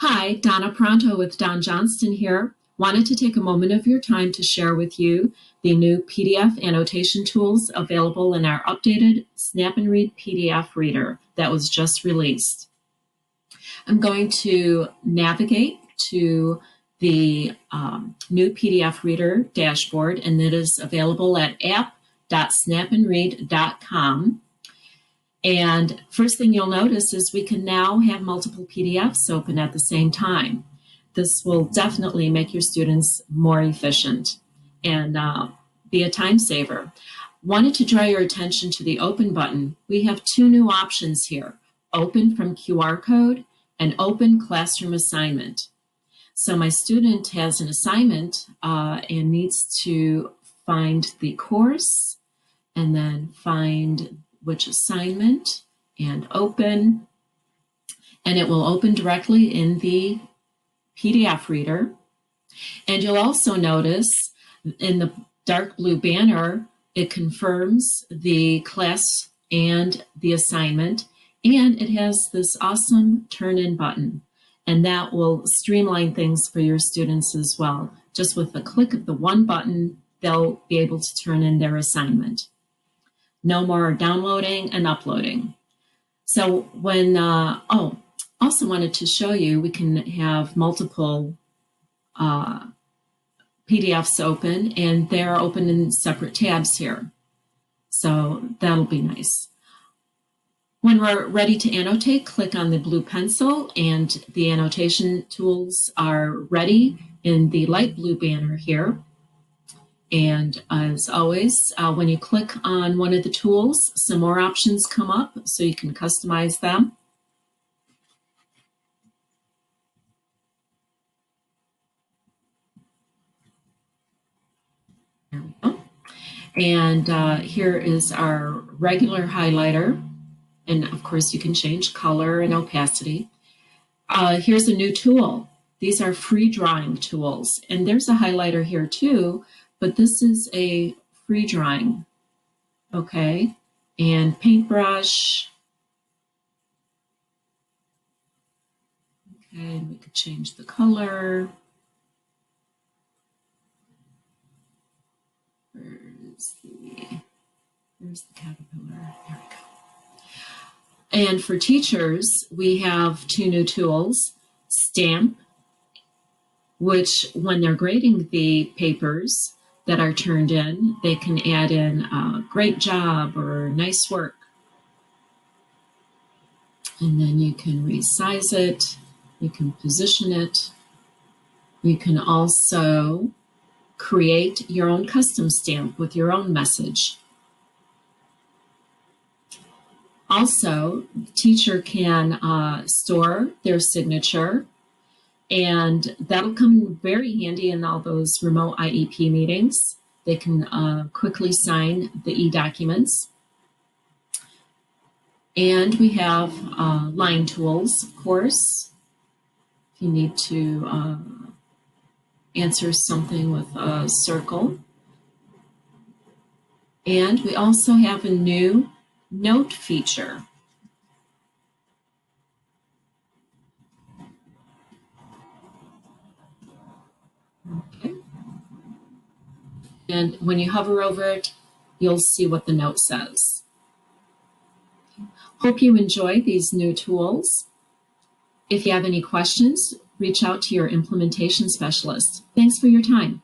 Hi, Donna Pronto with Don Johnston here. Wanted to take a moment of your time to share with you the new PDF annotation tools available in our updated Snap and Read PDF reader that was just released. I'm going to navigate to the new PDF reader dashboard, and it is available at app.snapandread.com. And first thing you'll notice is we can now have multiple PDFs open at the same time. This will definitely make your students more efficient and be a time saver. Wanted to draw your attention to the Open button. We have two new options here, Open from QR code and Open Classroom Assignment. So my student has an assignment and needs to find the course and then find which assignment and open, and it will open directly in the PDF reader. And you'll also notice in the dark blue banner, it confirms the class and the assignment, and it has this awesome turn-in button, and that will streamline things for your students as well. Just with the click of the one button, they'll be able to turn in their assignment. No more downloading and uploading. So when, also wanted to show you, we can have multiple PDFs open, and they're open in separate tabs here. So that'll be nice. When we're ready to annotate, click on the blue pencil, and the annotation tools are ready in the light blue banner here. And as always, when you click on one of the tools, some more options come up so you can customize them. There we go. And here is our regular highlighter. And of course, you can change color and opacity. Here's a new tool. These are free drawing tools. And there's a highlighter here too, but this is a free drawing, okay? And paintbrush. Okay, and we could change the color. There's the caterpillar, there we go. And for teachers, we have two new tools, Stamp, which when they're grading the papers that are turned in, they can add in great job or nice work. And then you can resize it, you can position it. You can also create your own custom stamp with your own message. Also, the teacher can store their signature, and that'll come very handy in all those remote IEP meetings. They can quickly sign the e-documents. And we have line tools, of course. If you need to answer something with a circle. And we also have a new note feature. Okay. And when you hover over it, you'll see what the note says. Hope you enjoy these new tools. If you have any questions, reach out to your implementation specialist. Thanks for your time.